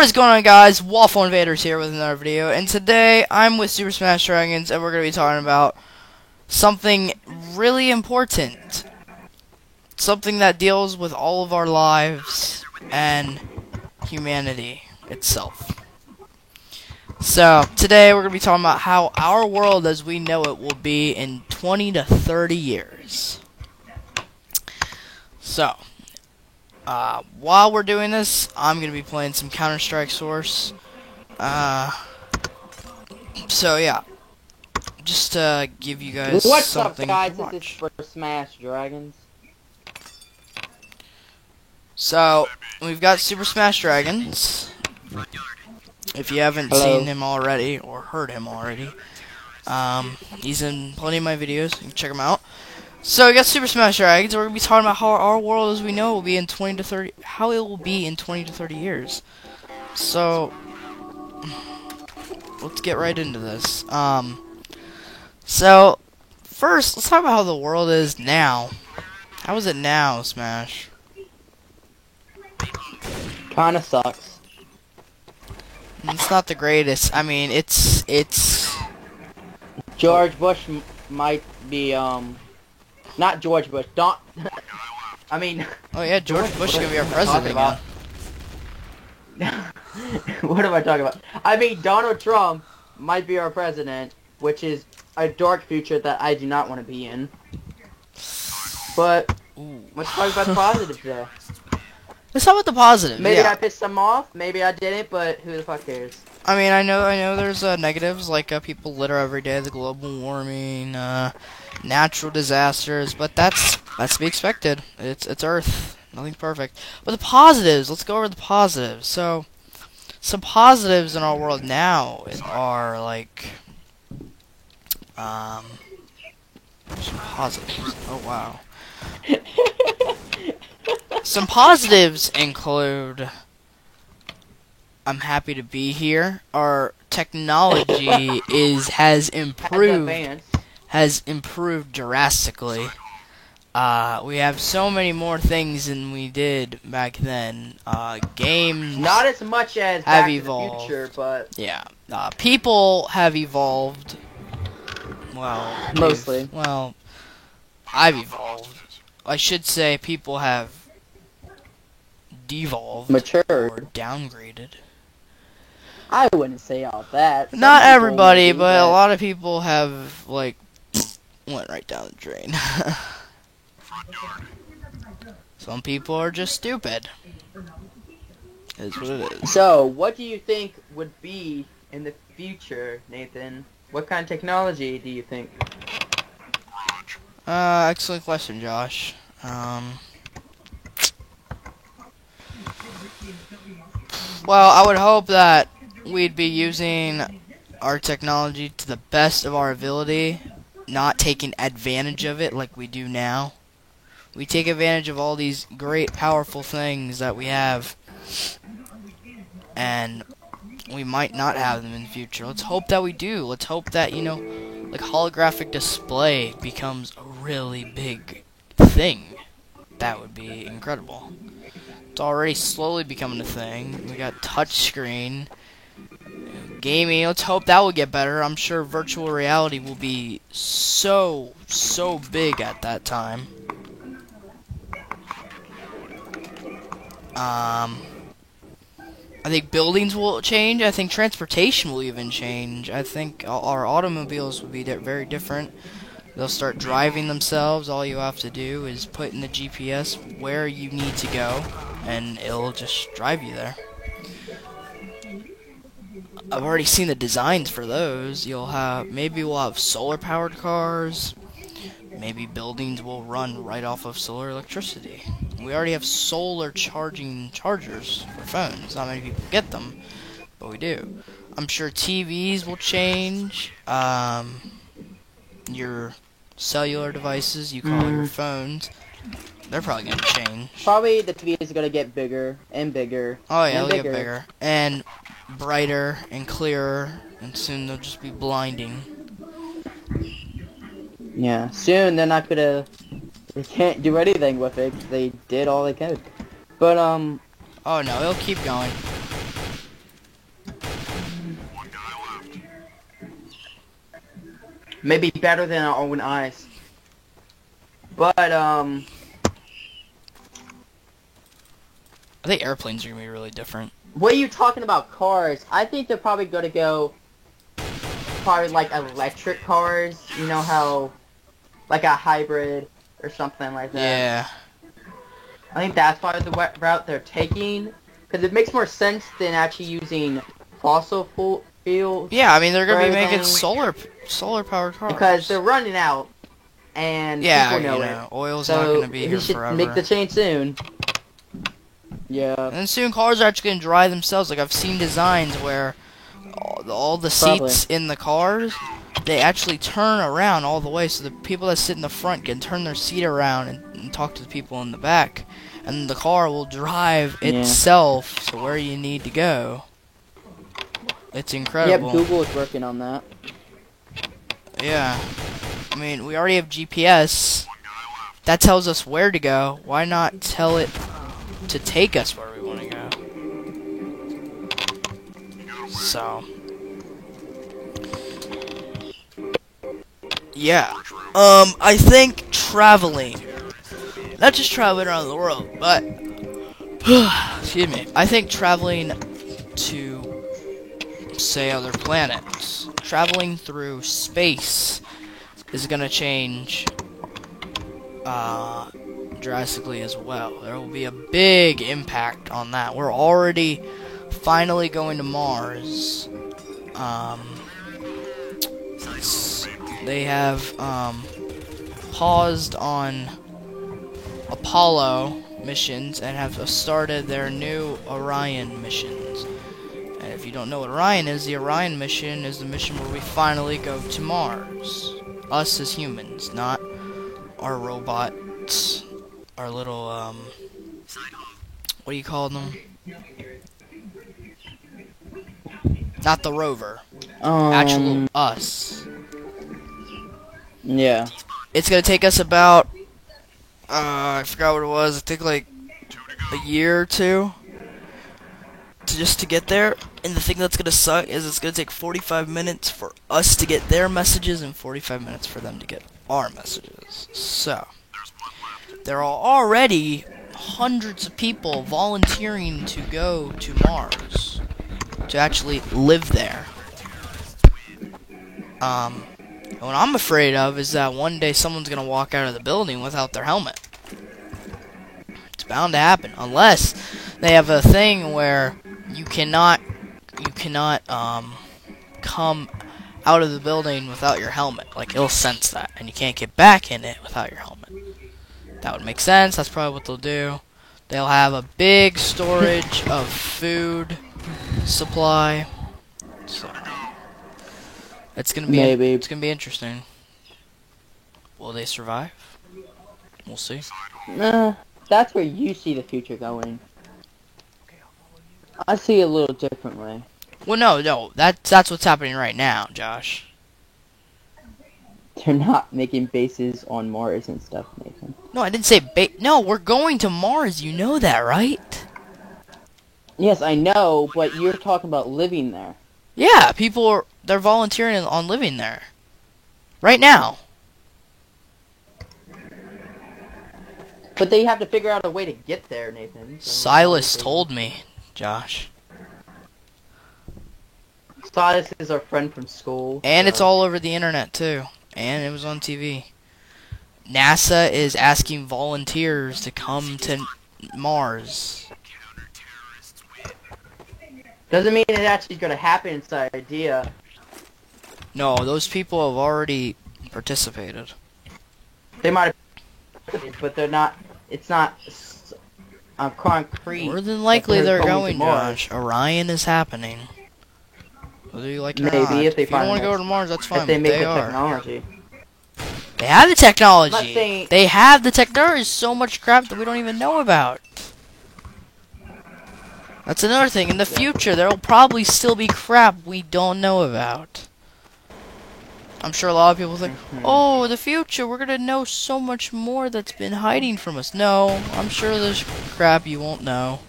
What is going on, guys? Waffle Invaders here with another video, and today I'm with Super Smash Dragons, and we're going to be talking about something really important. Something that deals with all of our lives and humanity itself. So, today we're going to be talking about how our world as we know it will be in 20 to 30 years. So, while we're doing this, I'm going to be playing some Counter-Strike Source. So yeah, just to give you guys something to watch. This is for Smash Dragons. So, we've got Super Smash Dragons. If you haven't seen him already, or heard him already, he's in plenty of my videos. You can check him out. So we got Super Smash Dragons. We're gonna be talking about how our world, as we know, will be in 20 to 30. How it will be in 20 to 30 years. So let's get right into this. So first, let's talk about how the world is now. How is it now, Smash? Kinda sucks. It's not the greatest. I mean, it's George Bush might be not George Bush. Don't. I mean. Oh yeah, George Bush is gonna be our president again. What am I talking about? I mean, Donald Trump might be our president, which is a dark future that I do not want to be in. But let's talk about the positives, though. Let's talk about the positives. Maybe yeah. I pissed them off. Maybe I didn't. But who the fuck cares? I mean, I know. There's negatives like people litter every day, the global warming, natural disasters, but that's to be expected. It's Earth. Nothing's perfect. But the positives. Let's go over the positives. So, some positives in our world now are like some positives. Oh wow. Some positives include, I'm happy to be here. Our technology has improved drastically. We have so many more things than we did back then. Games not as much as have Back evolved. To the Future, but yeah, people have evolved. Well, mostly. Well, I've evolved. I should say people have devolved, matured, or downgraded. I wouldn't say all that. Not everybody, but a lot of people have, like, went right down the drain. Some people are just stupid. Is what it is. So, what do you think would be in the future, Nathan? What kind of technology do you think? Excellent question, Josh. Well, I would hope that we'd be using our technology to the best of our ability, not taking advantage of it like we do now. We take advantage of all these great, powerful things that we have, and we might not have them in the future. Let's hope that we do. Let's hope that, like holographic display becomes a really big thing. That would be incredible. It's already slowly becoming a thing. We got touchscreen, gaming. Let's hope that will get better. I'm sure virtual reality will be so big at that time. I think buildings will change. I think transportation will even change. I think our automobiles will be very different. They'll start driving themselves. All you have to do is put in the GPS where you need to go, and it'll just drive you there. I've already seen the designs for those. Maybe we'll have solar-powered cars. Maybe buildings will run right off of solar electricity. We already have solar chargers for phones. Not many people get them, but we do. I'm sure TVs will change. Your cellular devices, you call your phones, they're probably going to change. Probably the TV is going to get bigger and bigger. Oh yeah, they'll get bigger. And brighter and clearer, and soon they'll just be blinding. Yeah, soon they're not gonna... They can't do anything with it. They did all they could. But, Oh no, it'll keep going. Maybe better than our own eyes. But, I think airplanes are gonna be really different. what are you talking about cars? I think they're probably gonna go probably like electric cars. You know how, like a hybrid or something like that. Yeah. I think that's probably the route they're taking. Because it makes more sense than actually using fossil fuels. Yeah, I mean they're gonna for be making everything. solar powered cars. Because they're running out. And yeah, people know you it. know, oil's So not gonna be he here should forever. make the change soon. Yeah. And soon cars are actually gonna drive themselves. Like I've seen designs where all the seats in the cars, they actually turn around all the way, so the people that sit in the front can turn their seat around and talk to the people in the back, and the car will drive itself to where you need to go. It's incredible. Yep, Google is working on that. Yeah. I mean, we already have GPS. That tells us where to go. Why not tell it to take us where we want to go? So. Yeah. I think traveling. Not just traveling around the world, but excuse me. I think traveling to, say, other planets, traveling through space is gonna change drastically as well. There will be a big impact on that. We're already finally going to Mars. They have paused on Apollo missions and have started their new Orion missions. And if you don't know what Orion is, the Orion mission is the mission where we finally go to Mars. Us as humans, not our robots, our little, what do you call them? Not the rover. Actual us. Yeah. It's gonna take us about, I forgot what it was, I think like a year or two to get there. And the thing that's gonna suck is it's gonna take 45 minutes for us to get their messages and 45 minutes for them to get our messages. So, there are already hundreds of people volunteering to go to Mars, to actually live there. What I'm afraid of is that one day someone's gonna walk out of the building without their helmet. It's bound to happen, unless they have a thing where you cannot come out of the building without your helmet. Like, it'll sense that, and you can't get back in it without your helmet. That would make sense. That's probably what they'll do. They'll have a big storage of food supply. So it's gonna be it's gonna be interesting. Will they survive? We'll see. That's where you see the future going. I see it a little differently. Well, no, that's what's happening right now, Josh. They're not making bases on Mars and stuff, Nathan. No, I didn't say no, we're going to Mars, you know that, right? Yes, I know, but you're talking about living there. Yeah, they're volunteering on living there. Right now. But they have to figure out a way to get there, Nathan. So Silas told me, Josh. Silas is our friend from school. And so. it's all over the internet, too. And it was on TV. NASA is asking volunteers to come to Mars. Doesn't mean it actually going to happen. It's an idea. No, those people have already participated. They might have, but they're not. It's not concrete. More than likely they're going, to Mars. Josh. Orion is happening. Whether you like it or Maybe not. if they If you don't find want to go to Mars, that's fine. if they But make they the are. technology. They have the technology. I'm not saying- They have the tech. There is so much crap that we don't even know about. That's another thing. In the future, there will probably still be crap we don't know about. I'm sure a lot of people think, oh, the future, we're going to know so much more that's been hiding from us. No, I'm sure there's crap you won't know.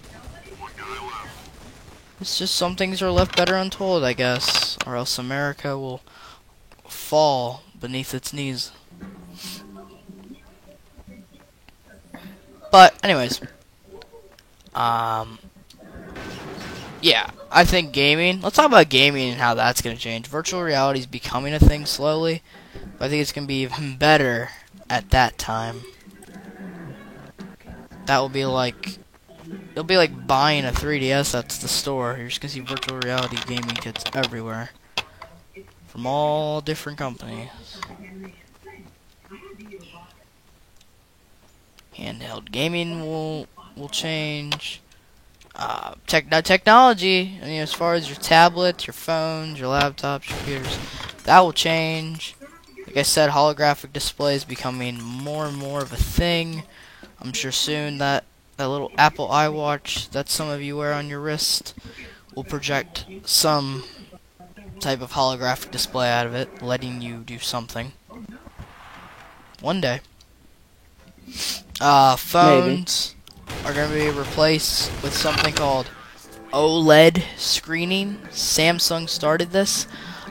It's just some things are left better untold, I guess. Or else America will fall beneath its knees. But anyways, yeah, I think gaming. Let's talk about gaming and how that's gonna change. Virtual reality is becoming a thing slowly, but I think it's gonna be even better at that time. That will be like, it'll be like buying a 3DS at the store. You're just gonna see virtual reality gaming kits everywhere from all different companies. Handheld gaming will change. Technology, I mean, as far as your tablets, your phones, your laptops, your computers, that will change. Like I said, holographic displays becoming more and more of a thing. I'm sure soon that little Apple iWatch that some of you wear on your wrist will project some type of holographic display out of it, letting you do something. One day. Phones are going to be replaced with something called OLED screening. Samsung started this.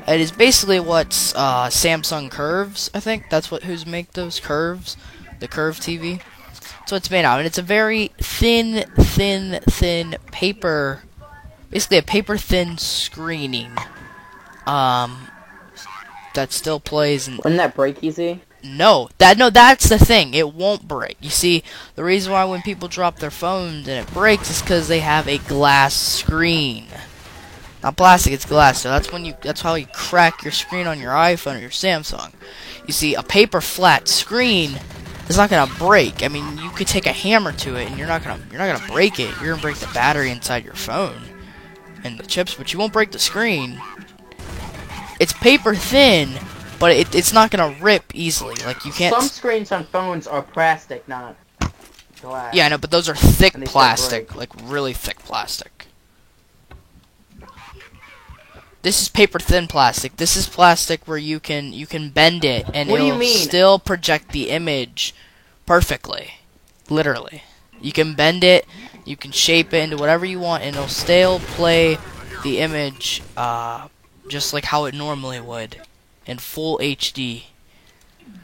It is basically what Samsung Curves, I think. That's who's make those Curves, the Curve TV. That's what it's made out of. And it's a very thin paper, basically a paper thin screening. That still plays. Wouldn't that break easy? No, that's the thing. It won't break. You see, the reason why when people drop their phones and it breaks is because they have a glass screen. Not plastic, it's glass. So that's how you crack your screen on your iPhone or your Samsung. You see, a paper flat screen is not gonna break. I mean, you could take a hammer to it and you're not gonna break it. You're gonna break the battery inside your phone and the chips, but you won't break the screen. It's paper thin, but it's not gonna rip easily. Like, you can't. Some screens on phones are plastic, not glass. Yeah, I know, but those are thick plastic, like really thick plastic. This is paper thin plastic. This is plastic where you can bend it and it'll still project the image perfectly. Literally. You can bend it, you can shape it into whatever you want, and it'll still play the image just like how it normally would in full HD.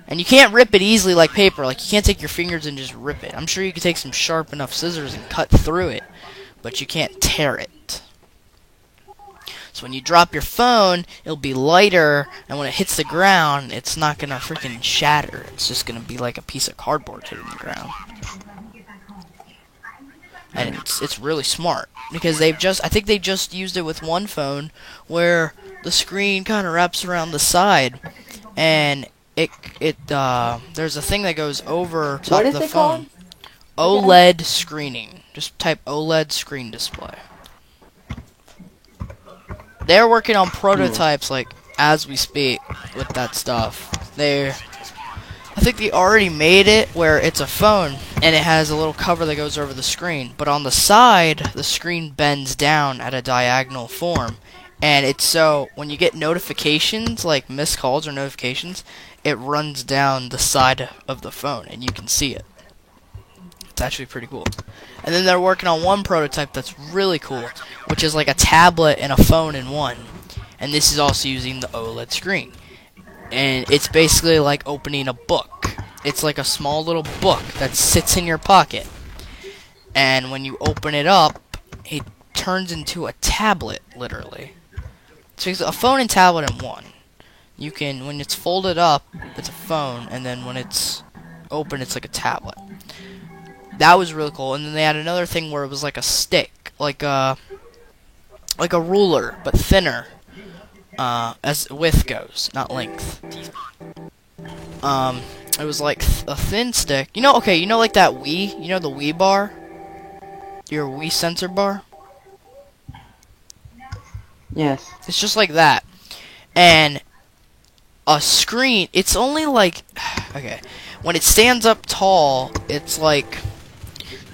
And you can't rip it easily like paper. Like, you can't take your fingers and just rip it. I'm sure you could take some sharp enough scissors and cut through it, but you can't tear it. So when you drop your phone, it'll be lighter, and when it hits the ground, it's not gonna freaking shatter. It's just gonna be like a piece of cardboard hitting the ground. And it's really smart, because I think they just used it with one phone where the screen kind of wraps around the side, and there's a thing that goes over top of the phone. OLED screening. Just type OLED screen display. They're working on prototypes like as we speak with that stuff. I think they already made it where it's a phone and it has a little cover that goes over the screen, but on the side the screen bends down at a diagonal form, and it's so when you get notifications like missed calls or notifications, it runs down the side of the phone and you can see it. It's actually pretty cool. And then they're working on one prototype that's really cool, which is like a tablet and a phone in one, and this is also using the OLED screen. And it's basically like opening a book. It's like a small little book that sits in your pocket. And when you open it up, it turns into a tablet, literally. So it's a phone and tablet in one. You can, when it's folded up, it's a phone, and then when it's open, it's like a tablet. That was really cool. And then they had another thing where it was like a stick, like a ruler, but thinner. As width goes, not length. It was like a thin stick. You know, okay, you know like that Wii? You know the Wii bar? Your Wii sensor bar? Yes. It's just like that. And a screen, it's only like, okay, when it stands up tall, it's like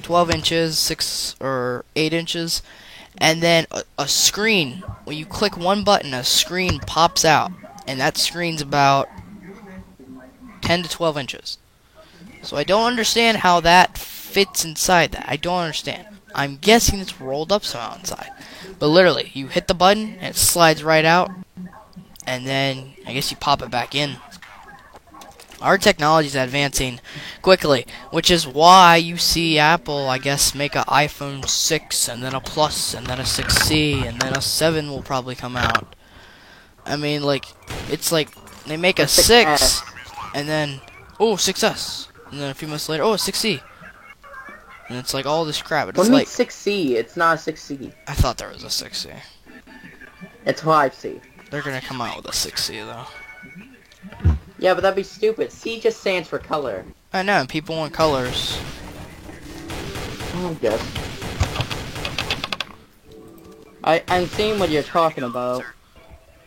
12 inches, 6 or 8 inches. And then a screen, when you click one button, a screen pops out. And that screen's about 10 to 12 inches. So I don't understand how that fits inside that. I don't understand. I'm guessing it's rolled up somehow inside. But literally, you hit the button, and it slides right out. And then, I guess you pop it back in. Our technology is advancing quickly, which is why you see Apple, I guess, make an iPhone 6, and then a Plus, and then a 6C, and then a 7 will probably come out. I mean, like, it's like, they make a 6, and then, oh, 6S, and then a few months later, oh, a 6C. And it's like all this crap. It's like 6C, it's not a 6C. I thought there was a 6C. It's 5C. They're gonna come out with a 6C, though. Yeah, but that'd be stupid. C just stands for color. I know, and people want colors. I guess. I'm seeing what you're talking about.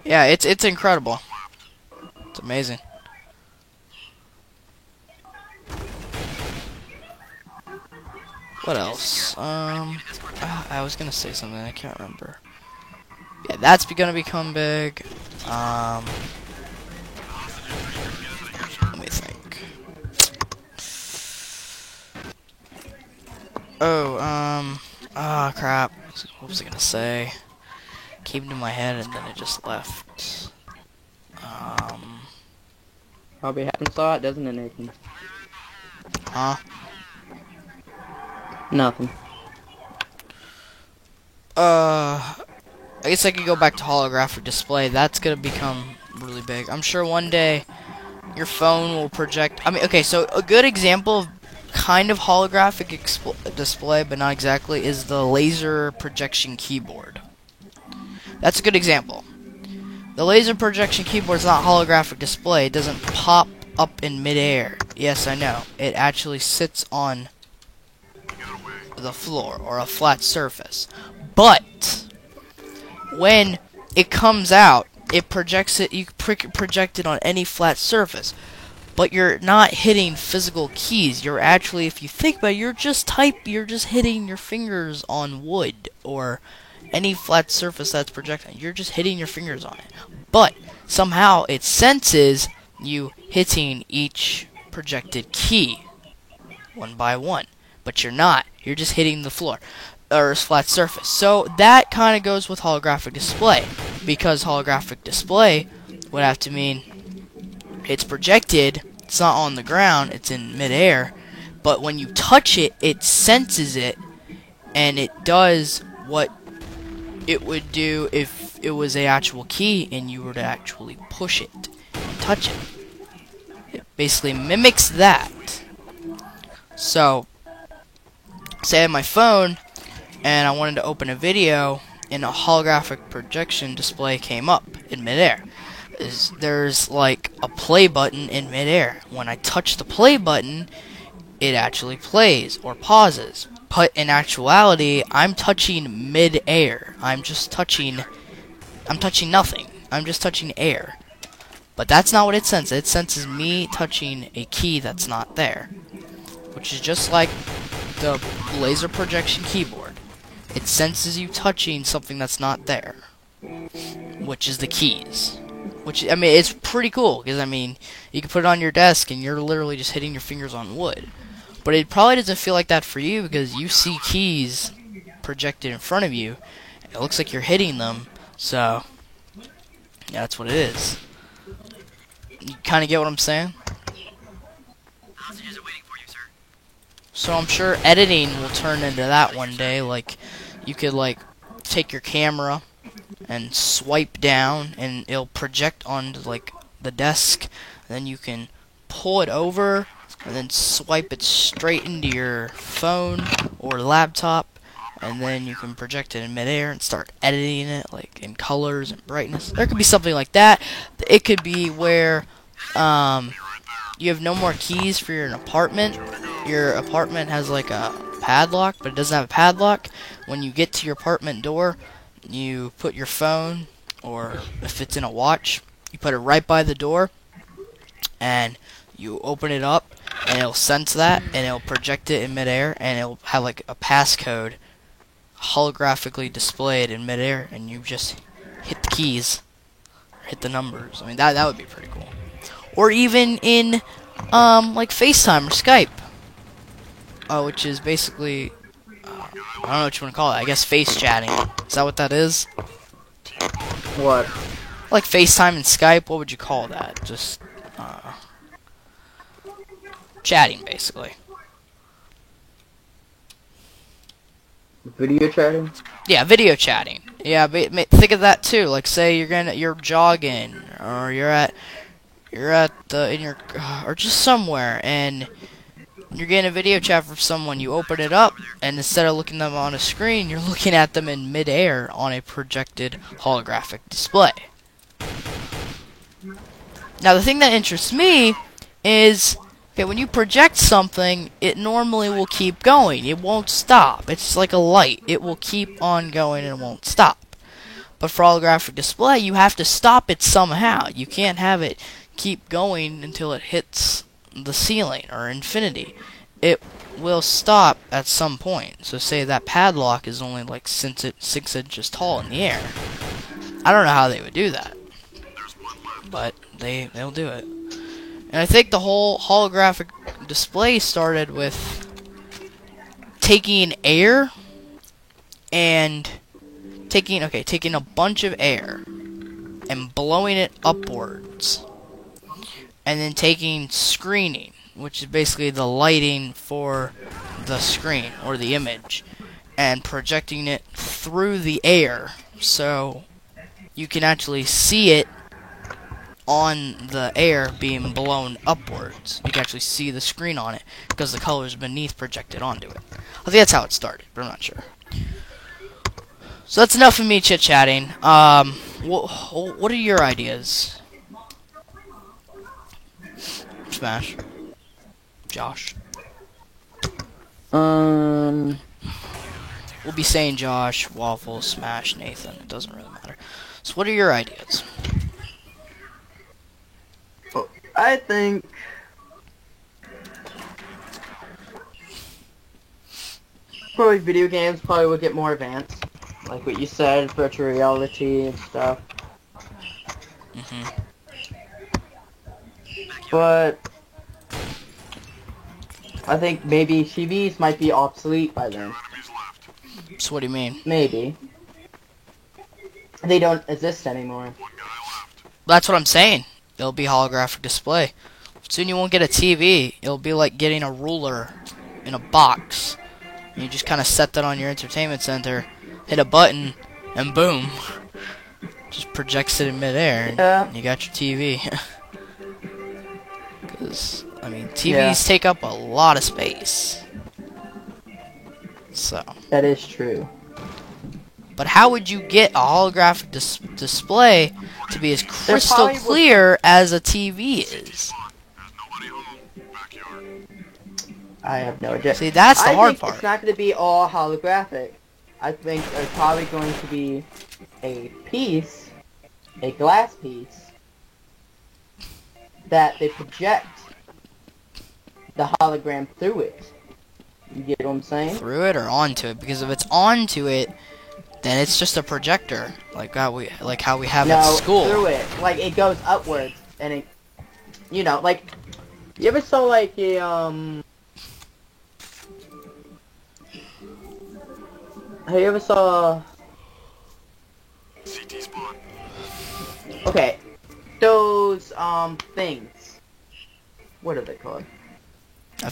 Yeah, it's incredible. It's amazing. What else? I was gonna say something, I can't remember. Yeah, that's gonna become big. Let me think. Oh, crap. What was I gonna say? Came to my head and then it just left. Probably happens a lot, doesn't it, Nathan? Huh? Nothing. I guess I could go back to holographic display. That's gonna become really big. I'm sure one day your phone will project. I mean, okay, so a good example of kind of holographic display, but not exactly, is the laser projection keyboard. That's a good example. The laser projection keyboard is not holographic display. It doesn't pop up in midair. Yes, I know. It actually sits on the floor or a flat surface. But when it comes out, it projects it. You project it on any flat surface, but you're not hitting physical keys. You're actually, if you think about it, you're just hitting your fingers on wood or any flat surface that's projecting. You're just hitting your fingers on it, but somehow it senses you hitting each projected key one by one. But you're not. You're just hitting the floor or a flat surface. So that kind of goes with holographic display, because holographic display would have to mean it's projected, it's not on the ground, it's in midair, but when you touch it, it senses it, and it does what it would do if it was an actual key and you were to actually push it and touch it. It basically mimics that. So say I had my phone and I wanted to open a video and a holographic projection display came up in midair. There's like a play button in midair. When I touch the play button, it actually plays or pauses. But in actuality, I'm touching mid-air. I'm touching nothing. I'm just touching air. But that's not what it senses. It senses me touching a key that's not there, which is just like the laser projection keyboard. It senses you touching something that's not there, which is the keys. Which, I mean, it's pretty cool, because, I mean, you can put it on your desk and you're literally just hitting your fingers on wood. But it probably doesn't feel like that for you, because you see keys projected in front of you. It looks like you're hitting them, so yeah, that's what it is. You kind of get what I'm saying? So I'm sure editing will turn into that one day. Like, you could, like, take your camera and swipe down, and it'll project onto, like, the desk. And then you can pull it over, and then swipe it straight into your phone or laptop, and then you can project it in midair and start editing it, like, in colors and brightness. There could be something like that. It could be where you have no more keys for your apartment. Your apartment has like a padlock, but it doesn't have a padlock. When you get to your apartment door, you put your phone, or if it's in a watch, you put it right by the door, and you open it up, and it'll sense that, and it'll project it in midair, and it'll have like a passcode holographically displayed in midair, and you just hit the keys, or hit the numbers. I mean, that would be pretty cool. Or even in like FaceTime or Skype, which is basically I don't know what you want to call it. I guess face chatting. Is that what that is? What? Like FaceTime and Skype. What would you call that? Just chatting, basically. Video chatting? Yeah, video chatting. Yeah, but think of that too. Like, say you're jogging, or you're at in your or just somewhere, and you're getting a video chat from someone. You open it up, and instead of looking at them on a screen, you're looking at them in midair on a projected holographic display. Now, the thing that interests me is, okay, when you project something, it normally will keep going. It won't stop. It's like a light. It will keep on going and it won't stop. But for holographic display, you have to stop it somehow. You can't have it keep going until it hits the ceiling or infinity. It will stop at some point. So say that padlock is only like 6 inches tall in the air. I don't know how they would do that, but they'll do it. And I think the whole holographic display started with taking air and taking a bunch of air and blowing it upwards, and then taking screening, which is basically the lighting for the screen or the image, and projecting it through the air so you can actually see it on the air being blown upwards. You can actually see the screen on it because the colors beneath projected onto it. I think that's how it started, but I'm not sure. So that's enough of me chit-chatting. What are your ideas? Smash. Josh. Um, We'll be saying Josh, Waffle, Smash, Nathan. It doesn't really matter. So what are your ideas? I think probably video games probably would get more advanced, like what you said, virtual reality and stuff. But I think maybe TVs might be obsolete by then. So what do you mean? Maybe. They don't exist anymore. That's what I'm saying. It'll be holographic display. Soon you won't get a TV. It'll be like getting a ruler in a box. You just kind of set that on your entertainment center, hit a button, and boom. Just projects it in midair, and you got your TV. Because, I mean, TVs take up a lot of space. So. That is true. But how would you get a holographic display to be as crystal clear as a TV is? I have no idea. See, that's the hard part. It's not going to be all holographic. I think there's probably going to be a glass piece, that they project the hologram through it. You get what I'm saying? Through it or onto it? Because if it's onto it, then it's just a projector, like how we have at school. No, through it. Like, it goes upwards, and it, you know, like, you ever saw, like, a, have you ever saw, okay, those, things, what are they called?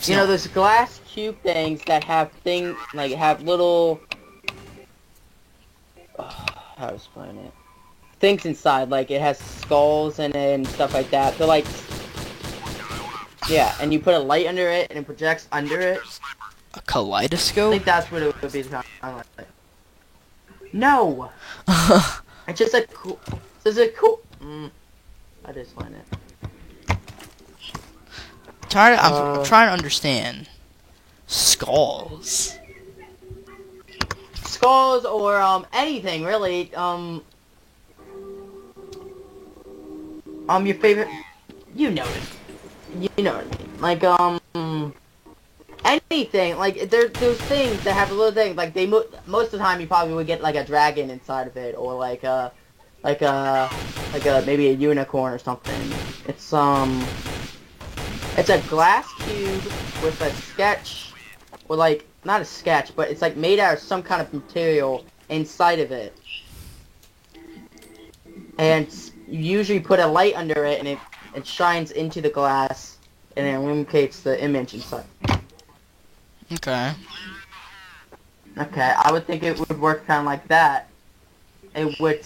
You know, those glass cube things that have have little, how to explain it? Things inside, like it has skulls in it and stuff like that. They're like, yeah, and you put a light under it and it projects under it. A kaleidoscope? I think that's what it would be. No! It's just a cool, I just find it. I'm trying to understand. Skulls. Skulls or anything really. Your favorite, you know it. You know what I mean. Like anything. Like there's things that have a little thing. Like most of the time you probably would get like a dragon inside of it, or like a maybe a unicorn or something. It's a glass cube with a sketch, or like, not a sketch, but it's like made out of some kind of material inside of it. And you usually put a light under it and it shines into the glass and it illuminates the image inside. Okay. Okay, I would think it would work kind of like that. It would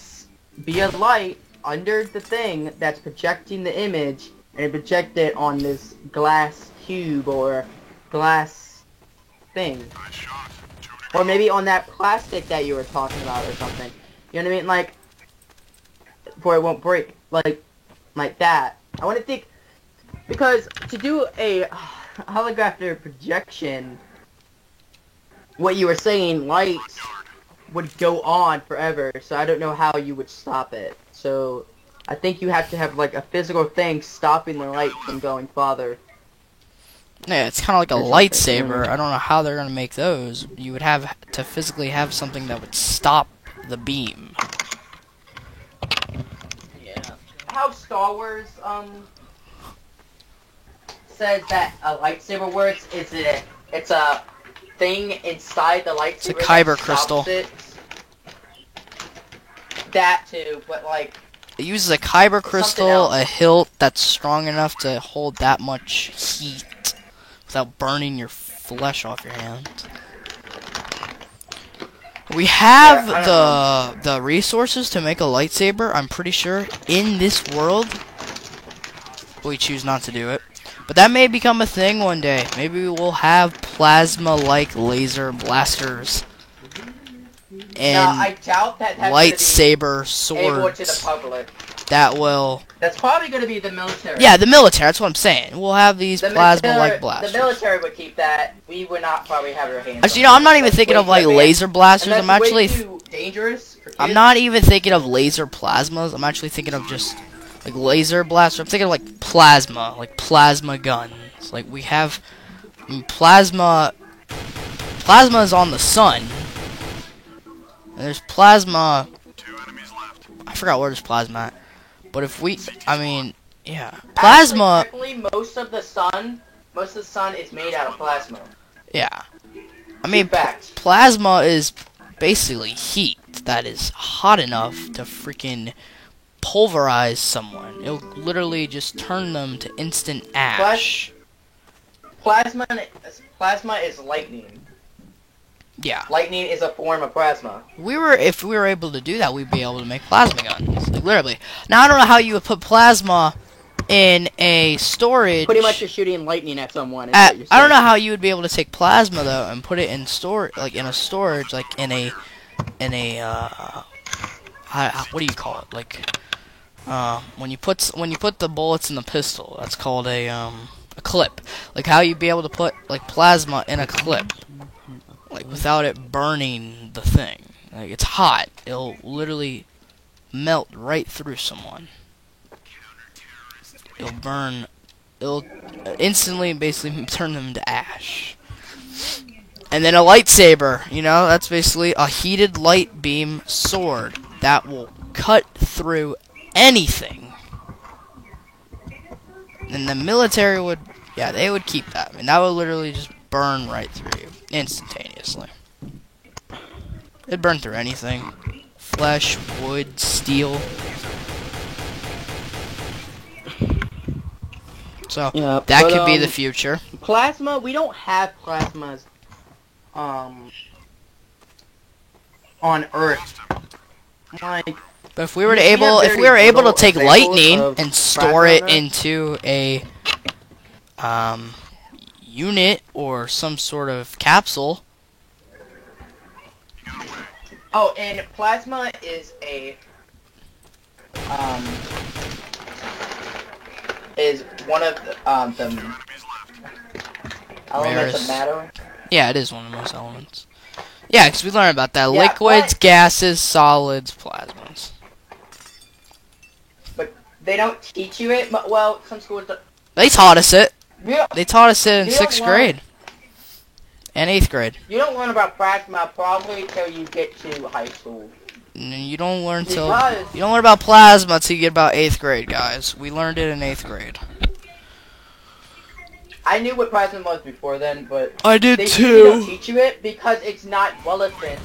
be a light under the thing that's projecting the image, and it project it on this glass cube or glass thing. Or maybe on that plastic that you were talking about or something. You know what I mean? Like, where it won't break. Like that. I want to think, because to do a holographic projection, what you were saying, lights would go on forever, so I don't know how you would stop it. So, I think you have to have, like, a physical thing stopping the light from going farther. Yeah, it's kind of like a lightsaber. I don't know how they're going to make those. You would have to physically have something that would stop the beam. Yeah. How Star Wars, says that a lightsaber works is it's a thing inside the lightsaber. It's a kyber crystal. That too, but like... It uses a kyber crystal, a hilt that's strong enough to hold that much heat without burning your flesh off your hands. We have the resources to make a lightsaber, I'm pretty sure, in this world. We choose not to do it. But that may become a thing one day. Maybe we'll have plasma-like laser blasters. And I doubt that that's lightsaber able to the swords public. that will... That's probably going to be the military. Yeah, the military, that's what I'm saying. We'll have these plasma-like blasters. The military would keep that. We would not probably have our hands Actually, you know, I'm not even thinking of, like, laser blasters. And I'm actually... way too dangerous for kids. I'm not even thinking of laser plasmas. I'm actually thinking of just, like, laser blasters. I'm thinking of, like, plasma guns. Like, we have... I mean, plasma is on the sun. And there's plasma... I forgot where there's plasma at. But if we... I mean, yeah. Plasma... Actually, most of the sun is made out of plasma. Yeah. I mean, Facts. plasma is basically heat that is hot enough to freaking pulverize someone. It'll literally just turn them to instant ash. Plasma is lightning. Yeah. Lightning is a form of plasma. If we were able to do that, we'd be able to make plasma guns. Like, literally. Now, I don't know how you would put plasma in a storage... Pretty much just shooting lightning at someone. I don't know how you would be able to take plasma, though, and put it in like, in a storage, like, in a, what do you call it? Like, when you put the bullets in the pistol, that's called a clip. Like, how you'd be able to put, like, plasma in a clip. Like, without it burning the thing. Like, it's hot. It'll literally melt right through someone. It'll instantly basically turn them to ash. And then a lightsaber, you know, that's basically a heated light beam sword that will cut through anything. And the military would, yeah, they would keep that. I mean, that would literally just burn right through you instantaneously. It'd burn through anything. Flesh, wood, steel. So, yeah, that could be the future. Plasma, we don't have plasmas, on Earth. Like, but if we were able to take lightning and store it into a, unit or some sort of capsule. Oh, and plasma is one of the elements of matter. Yeah, it is one of those elements. Yeah, because we learned about that. Yeah, liquids, gases, solids, plasmas. But they don't teach you it. Well, some schools don't. They taught us it. Yeah. They taught us it in 6th grade. And 8th grade. You don't learn about plasma probably until you get to high school. You don't learn about plasma until you get about 8th grade, guys. We learned it in 8th grade. I knew what plasma was before then, but I did they too. don't teach you it because it's not relevant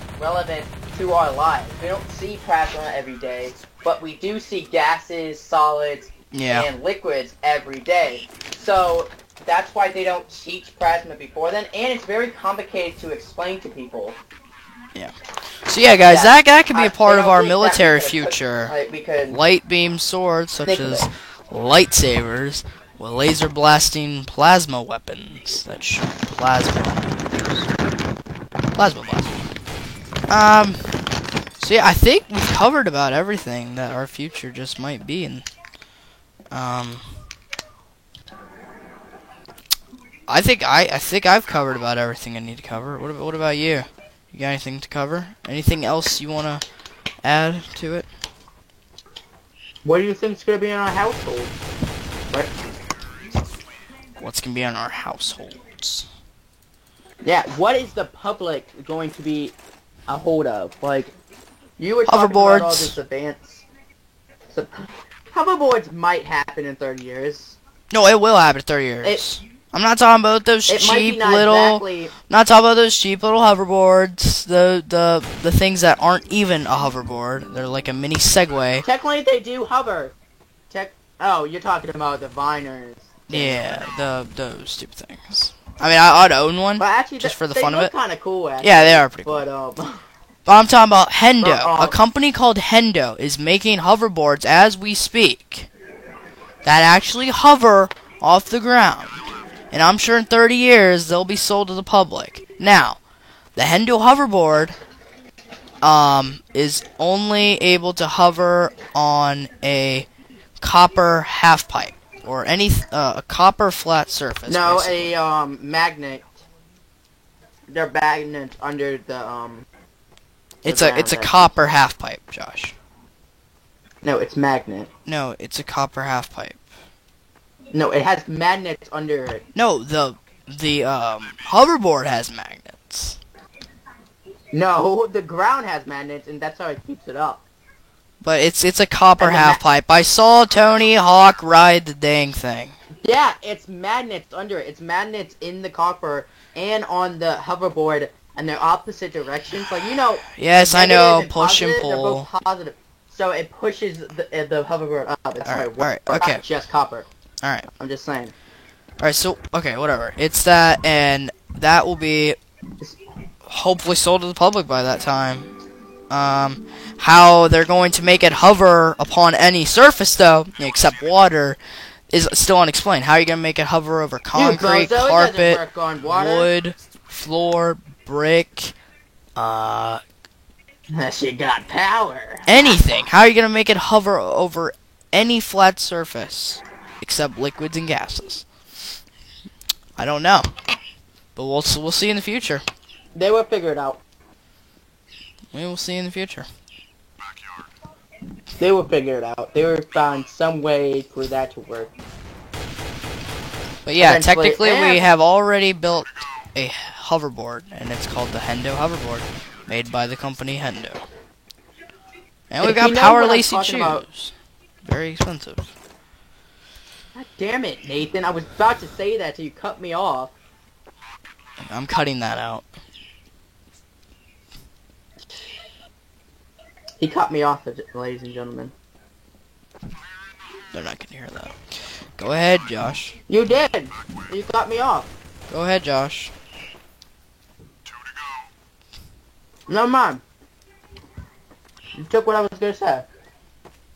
to our lives. We don't see plasma every day, but we do see gases, solids, and liquids every day. So that's why they don't teach plasma before then, and it's very complicated to explain to people. So yeah, guys, Yeah, that could be a part they of don't our think that military we could- future. like, we could Light beam swords, such think of as it. lightsabers, with laser blasting plasma weapons that shoot plasma. Plasma blast. So yeah, I think we've covered about everything that our future just might be, and I think I've covered about everything I need to cover. What about you? You got anything to cover? Anything else you wanna add to it? What do you think's gonna be in our household? Right? What's gonna be on our households? Yeah, what is the public going to be a hold of? Like, you were talking about all Hoverboards. this advance. So, hoverboards might happen in 30 years. No, it will happen in 30 years. I'm not talking about those It might be cheap not little. exactly. Not talking about those cheap little hoverboards. The things that aren't even a hoverboard. They're like a mini Segway. Technically, they do hover. Oh, you're talking about the Viners. Yeah, those stupid things. I mean, I'd own one. But actually, Just for the they fun of look it. kind of cool. Actually. Yeah, they are pretty cool. But But I'm talking about Hendo. Uh-uh. A company called Hendo is making hoverboards as we speak that actually hover off the ground. And I'm sure in 30 years they'll be sold to the public. Now, the Hendo hoverboard is only able to hover on a copper half pipe or any a copper flat surface. no, basically. a magnet. They're magnets under the It's ground, a actually. copper half pipe, Josh. No, it's magnet. No, it's a copper half pipe. No, it has magnets under it. No, the hoverboard has magnets. No, the ground has magnets, and that's how it keeps it up. But it's a copper And the half pipe. I saw Tony Hawk ride the dang thing. Yeah, it's magnets under it. It's magnets in the copper and on the hoverboard, and they're opposite directions. Like, you know, Yes, I negative know. and Push and positive, they're pull. both positive. So it pushes the hoverboard up. It's Alright, not okay. just copper. Alright. I'm just saying. Alright, so, okay, whatever. It's that, and that will be hopefully sold to the public by that time. How they're going to make it hover upon any surface, though, except water, is still unexplained. How are you going to make it hover over concrete, Dude, bozo, it carpet, doesn't work on water. wood, floor, brick, She got power. anything? How are you going to make it hover over any flat surface except liquids and gases? I don't know. But we'll see in the future. They will figure it out. We will see in the future. They will figure it out. They will find some way for that to work. But yeah, Eventually, technically we and- have already built a hoverboard, and it's called the Hendo hoverboard, made by the company Hendo. And we've If got you know power what I'm lacy talking about- shoes. Very expensive. God damn it, Nathan. I was about to say that till you cut me off. I'm cutting that out. He cut me off, ladies and gentlemen. They're not gonna hear that. Go ahead, Josh. You did. You cut me off. Go ahead, Josh. No, mind. You took what I was gonna say.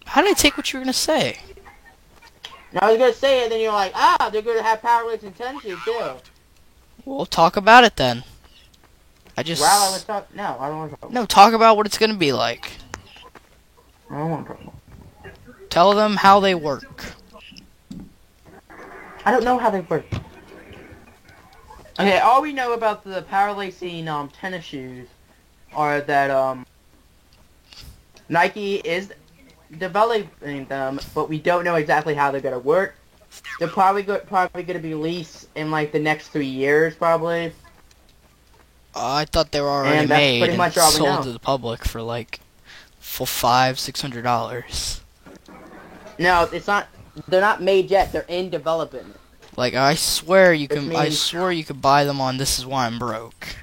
How did I take what you were gonna say? And I was gonna say it, then you're like, ah, they're gonna have power rates intensity too. We'll talk about it then. I just... Well, I was talking. No, I don't want to talk. No, talk about what it's gonna be like. I don't want to talk. Tell them how they work. I don't know how they work. Okay, all we know about the power lacing tennis shoes are that Nike is developing them, but we don't know exactly how they're gonna work. They're probably gonna be released in like the next 3 years, probably. I thought they were already And that's made pretty and much all we sold know. to the public for like $500-$600. No, it's not. They're not made yet. They're in development. Like I swear you Which can. I means- swear you could buy them on This Is Why I'm Broke.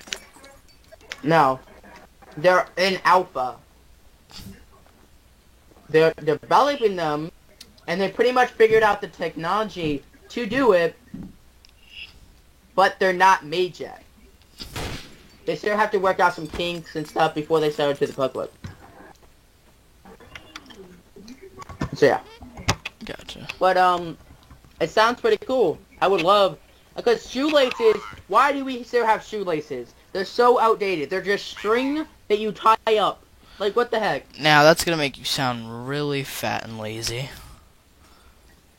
No, they're in alpha. They're developing them, and they pretty much figured out the technology to do it. but they're not made yet. They still have to work out some kinks and stuff before they sell it to the public. So yeah. Gotcha. But it sounds pretty cool. I would love, because shoelaces. Why do we still have shoelaces? They're so outdated. They're just string that you tie up. Like, what the heck? Now that's gonna make you sound really fat and lazy.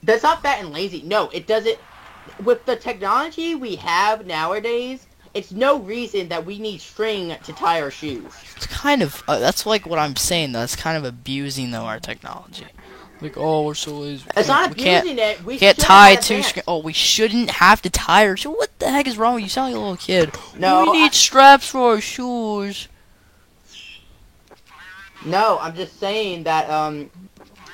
That's not fat and lazy. No, it doesn't. With the technology we have nowadays, it's no reason that we need string to tie our shoes. It's kind of that's like what I'm saying though. It's kind of abusing though our technology. Like, oh, we're so lazy. It's not We can't- abusing it. We Can't should tie have two advanced. string. Oh, we shouldn't have to tie our shoe. What the heck is wrong with you? You sound like a little kid. No, we need straps for our shoes. No, I'm just saying that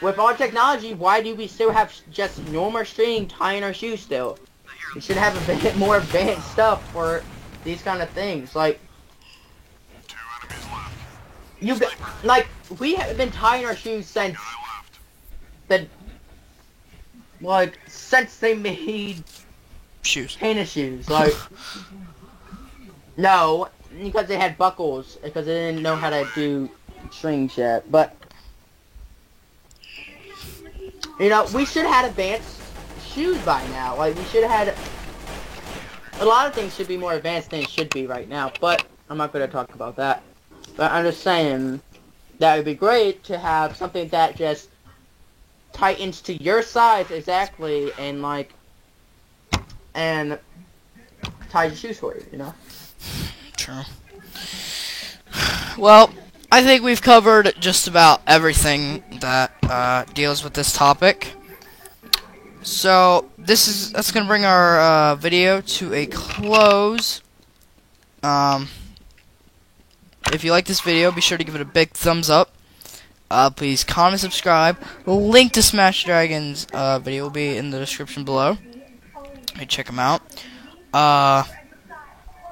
with our technology, why do we still have just normal string tying our shoes still? We should have a bit more advanced stuff for these kind of things. Like, we have been tying our shoes since since they made Shoes. tennis shoes. Like, no, because they had buckles, because they didn't know how to do strings yet. But you know, we should have had advanced shoes by now. Like, we should have had a lot of things should be more advanced than it should be right now. But I'm not going to talk about that. But I'm just saying that would be great to have something that just tightens to your size exactly, and and ties your shoes for you. You know. True. Well, I think we've covered just about everything that deals with this topic. So that's gonna bring our video to a close. If you like this video, be sure to give it a big thumbs up. Please comment, subscribe. The link to Smash Dragons video will be in the description below. Hey, check them out.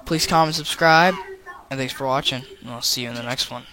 Please comment, subscribe, and thanks for watching. And I'll see you in the next one.